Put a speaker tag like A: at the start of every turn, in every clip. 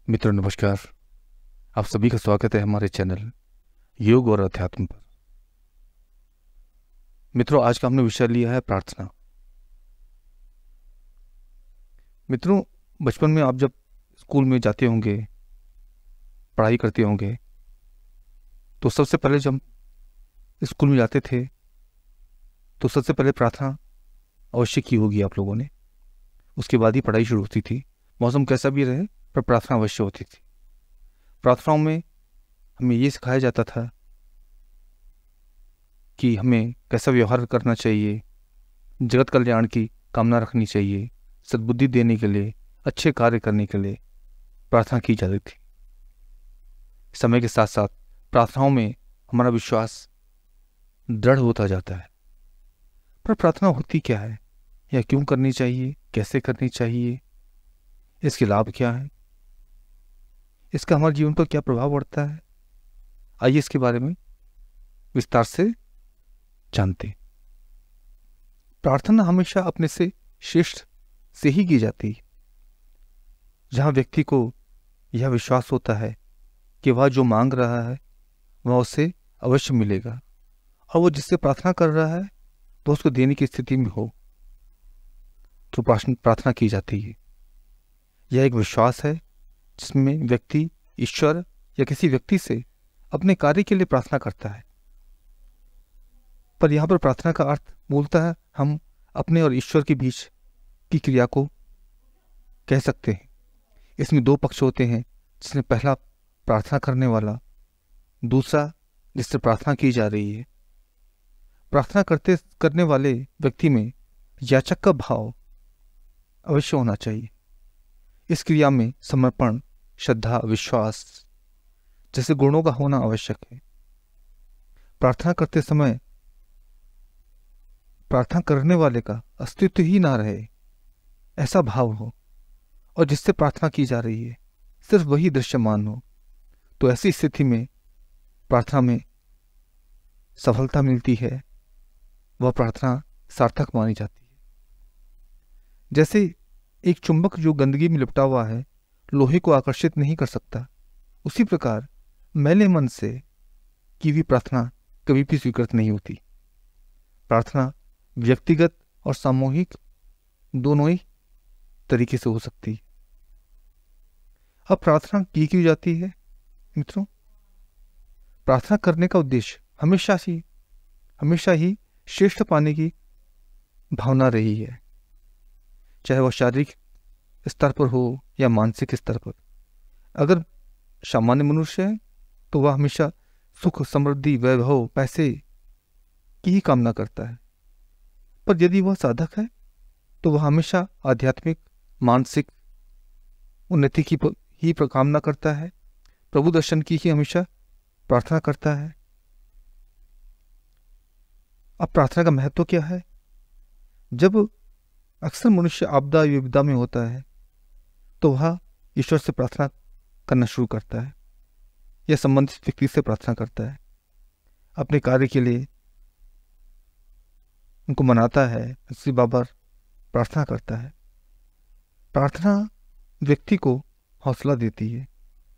A: मित्रों नमस्कार। आप सभी का स्वागत है हमारे चैनल योग और अध्यात्म पर। मित्रों, आज का हमने विषय लिया है प्रार्थना। मित्रों, बचपन में आप जब स्कूल में जाते होंगे, पढ़ाई करते होंगे, तो सबसे पहले जब स्कूल में जाते थे तो सबसे पहले प्रार्थना अवश्य की होगी आप लोगों ने। उसके बाद ही पढ़ाई शुरू होती थी। मौसम कैसा भी रहे पर प्रार्थना अवश्य होती थी। प्रार्थनाओं में हमें ये सिखाया जाता था कि हमें कैसा व्यवहार करना चाहिए, जगत कल्याण की कामना रखनी चाहिए, सद्बुद्धि देने के लिए, अच्छे कार्य करने के लिए प्रार्थना की जाती थी। समय के साथ साथ प्रार्थनाओं में हमारा विश्वास दृढ़ होता जाता है। पर प्रार्थना होती क्या है, या क्यों करनी चाहिए, कैसे करनी चाहिए, इसके लाभ क्या है, इसका हमारे जीवन पर क्या प्रभाव पड़ता है, आइए इसके बारे में विस्तार से जानते हैं। प्रार्थना हमेशा अपने से श्रेष्ठ से ही की जाती है। जहां व्यक्ति को यह विश्वास होता है कि वह जो मांग रहा है वह उसे अवश्य मिलेगा, और वो जिससे प्रार्थना कर रहा है वो उसको देने की स्थिति में हो, तो प्रार्थना की जाती है। यह एक विश्वास है जिसमें व्यक्ति ईश्वर या किसी व्यक्ति से अपने कार्य के लिए प्रार्थना करता है। पर यहां पर प्रार्थना का अर्थ मूलतः हम अपने और ईश्वर के बीच की क्रिया को कह सकते हैं। इसमें दो पक्ष होते हैं, जिसमें पहला प्रार्थना करने वाला, दूसरा जिससे प्रार्थना की जा रही है। प्रार्थना करने वाले व्यक्ति में याचक का भाव अवश्य होना चाहिए। इस क्रिया में समर्पण, श्रद्धा, विश्वास जैसे गुणों का होना आवश्यक है। प्रार्थना करते समय प्रार्थना करने वाले का अस्तित्व ही ना रहे, ऐसा भाव हो, और जिससे प्रार्थना की जा रही है सिर्फ वही दृश्यमान हो, तो ऐसी स्थिति में प्रार्थना में सफलता मिलती है, वह प्रार्थना सार्थक मानी जाती है। जैसे एक चुंबक जो गंदगी में लिपटा हुआ है लोहे को आकर्षित नहीं कर सकता, उसी प्रकार मैले मन से की भी प्रार्थना कभी भी स्वीकृत नहीं होती। प्रार्थना व्यक्तिगत और सामूहिक दोनों ही तरीके से हो सकती है। अब प्रार्थना की क्यों जाती है मित्रों? प्रार्थना करने का उद्देश्य हमेशा ही श्रेष्ठ पाने की भावना रही है, चाहे वह शारीरिक स्तर पर हो या मानसिक स्तर पर। अगर सामान्य मनुष्य है तो वह हमेशा सुख, समृद्धि, वैभव, पैसे की ही कामना करता है। पर यदि वह साधक है तो वह हमेशा आध्यात्मिक, मानसिक उन्नति की ही कामना करता है, प्रभु दर्शन की ही हमेशा प्रार्थना करता है। अब प्रार्थना का महत्व क्या है? जब अक्सर मनुष्य आपदा विपदा में होता है तो वह ईश्वर से प्रार्थना करना शुरू करता है, या संबंधित व्यक्ति से प्रार्थना करता है, अपने कार्य के लिए उनको मनाता है, उससे बाबर प्रार्थना करता है। प्रार्थना व्यक्ति को हौसला देती है,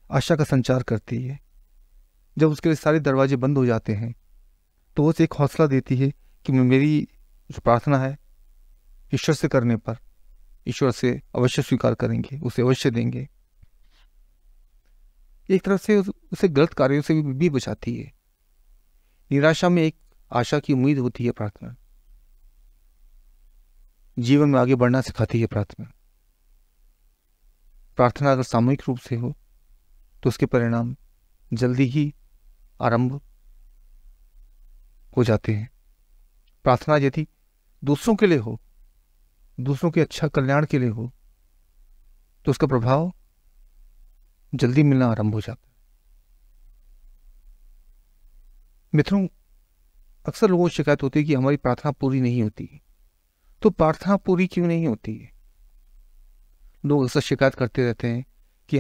A: आशा का संचार करती है। जब उसके लिए सारे दरवाजे बंद हो जाते हैं तो वो एक हौसला देती है कि मेरी जो प्रार्थना है ईश्वर से करने पर ईश्वर से अवश्य स्वीकार करेंगे, उसे अवश्य देंगे। एक तरफ से उसे गलत कार्यों से भी बचाती है। निराशा में एक आशा की उम्मीद होती है प्रार्थना। जीवन में आगे बढ़ना सिखाती है प्रार्थना। प्रार्थना अगर सामूहिक रूप से हो तो उसके परिणाम जल्दी ही आरंभ हो जाते हैं। प्रार्थना यदि दूसरों के लिए हो, दूसरों के अच्छा कल्याण के लिए हो, तो उसका प्रभाव जल्दी मिलना आरंभ हो जाता है। मित्रों, अक्सर लोगों को शिकायत होती है कि हमारी प्रार्थना पूरी नहीं होती। तो प्रार्थना पूरी क्यों नहीं होती है? लोग अक्सर शिकायत करते रहते हैं कि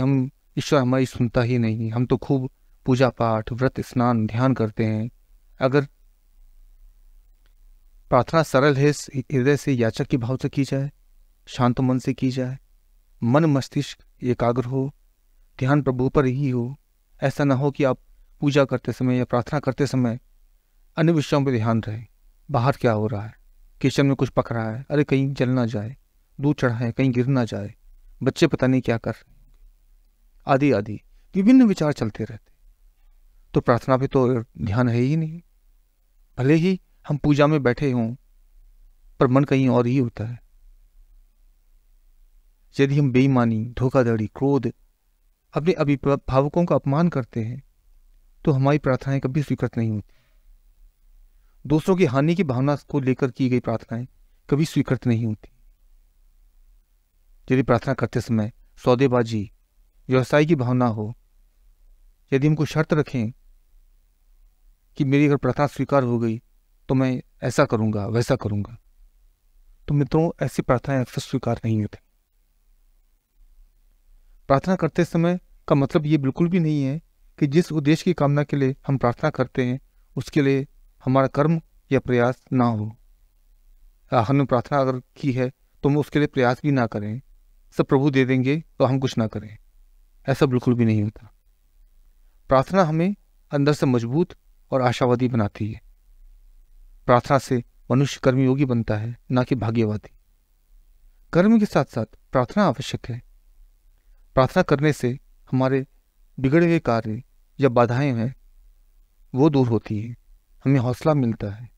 A: ईश्वर हमारी सुनता ही नहीं, हम तो खूब पूजा पाठ, व्रत, स्नान, ध्यान करते हैं। अगर प्रार्थना सरल है, हृदय से याचक के भाव से की जाए, शांत मन से की जाए, मन मस्तिष्क एकाग्र हो, ध्यान प्रभु पर ही हो। ऐसा ना हो कि आप पूजा करते समय या प्रार्थना करते समय अन्य विषयों पर ध्यान रहे। बाहर क्या हो रहा है, किचन में कुछ पक रहा है, अरे कहीं जल ना जाए, दूध चढ़ा है कहीं गिर ना जाए, बच्चे पता नहीं क्या कर रहे, आदि आदि विभिन्न विचार चलते रहते, तो प्रार्थना पे तो ध्यान है ही नहीं। भले ही हम पूजा में बैठे हों पर मन कहीं और ही होता है। यदि हम बेईमानी, धोखाधड़ी, क्रोध, अपने अभिभावकों का अपमान करते हैं तो हमारी प्रार्थनाएं कभी स्वीकृत नहीं होती। दूसरों की हानि की भावना को लेकर की गई प्रार्थनाएं कभी स्वीकृत नहीं होती। यदि प्रार्थना करते समय सौदेबाजी, व्यवसाय की भावना हो, यदि हमको शर्त रखें कि मेरी अगर प्रार्थना स्वीकार हो गई तो मैं ऐसा करूंगा वैसा करूंगा, तो मित्रों ऐसी प्रार्थनाएं अक्सर स्वीकार नहीं होती। प्रार्थना करते समय का मतलब ये बिल्कुल भी नहीं है कि जिस उद्देश्य की कामना के लिए हम प्रार्थना करते हैं उसके लिए हमारा कर्म या प्रयास ना हो। हमने प्रार्थना अगर की है तो हम उसके लिए प्रयास भी ना करें, सब प्रभु दे देंगे तो हम कुछ ना करें, ऐसा बिल्कुल भी नहीं होता। प्रार्थना हमें अंदर से मजबूत और आशावादी बनाती है। प्रार्थना से मनुष्य कर्मयोगी बनता है, ना कि भाग्यवादी। कर्म के साथ साथ प्रार्थना आवश्यक है। प्रार्थना करने से हमारे बिगड़े हुए कार्य या बाधाएं हैं वो दूर होती है, हमें हौसला मिलता है।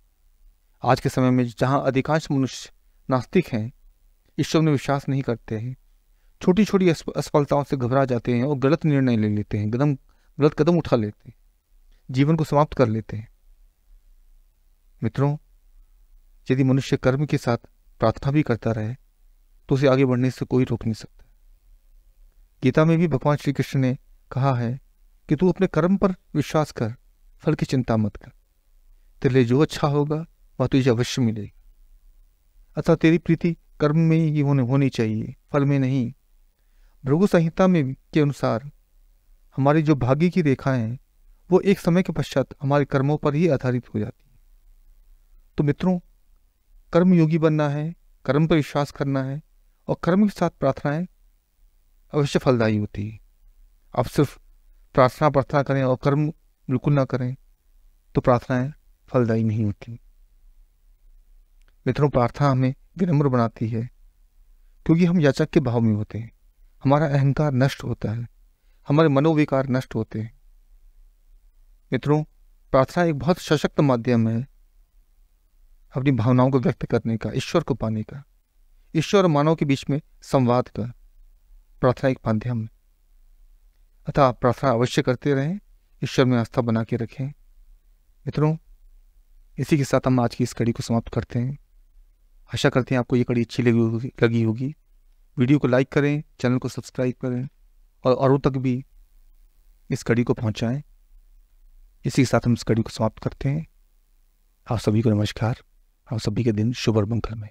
A: आज के समय में जहां अधिकांश मनुष्य नास्तिक हैं, ईश्वर में विश्वास नहीं करते हैं, छोटी छोटी असफलताओं से घबरा जाते हैं और गलत निर्णय ले लेते हैं, गलत कदम उठा लेते हैं, जीवन को समाप्त कर लेते हैं। मित्रों, यदि मनुष्य कर्म के साथ प्रार्थना भी करता रहे तो उसे आगे बढ़ने से कोई रोक नहीं सकता। गीता में भी भगवान श्री कृष्ण ने कहा है कि तू अपने कर्म पर विश्वास कर, फल की चिंता मत कर, तेरे लिए जो अच्छा होगा वह तुझे अवश्य मिलेगा। अतः तेरी प्रीति कर्म में ही होनी चाहिए, फल में नहीं। भृगु संहिता में के अनुसार हमारी जो भाग्य की रेखाएं हैं वो एक समय के पश्चात हमारे कर्मों पर ही आधारित हो जाती है। तो मित्रों, कर्म योगी बनना है, कर्म पर विश्वास करना है और कर्म के साथ प्रार्थनाएं अवश्य फलदायी होती है। आप सिर्फ प्रार्थना करें और कर्म बिल्कुल ना करें तो प्रार्थनाएं फलदायी नहीं होती। मित्रों, प्रार्थना हमें विनम्र बनाती है क्योंकि हम याचक के भाव में होते हैं, हमारा अहंकार नष्ट होता है, हमारे मनोविकार नष्ट होते हैं। मित्रों, प्रार्थना एक बहुत सशक्त माध्यम है अपनी भावनाओं को व्यक्त करने का, ईश्वर को पाने का, ईश्वर और मानव के बीच में संवाद का। प्रार्थना एक माध्यम है, अतः आप प्रार्थना अवश्य करते रहें, ईश्वर में आस्था बना के रखें। मित्रों, इसी के साथ हम आज की इस कड़ी को समाप्त करते हैं। आशा करते हैं आपको ये कड़ी अच्छी लगी होगी। वीडियो को लाइक करें, चैनल को सब्सक्राइब करें और औरों तक भी इस कड़ी को पहुंचाएं। इसी के साथ हम इस कड़ी को समाप्त करते हैं। आप सभी को नमस्कार। आप सभी के दिन शुभ और मंगलमय।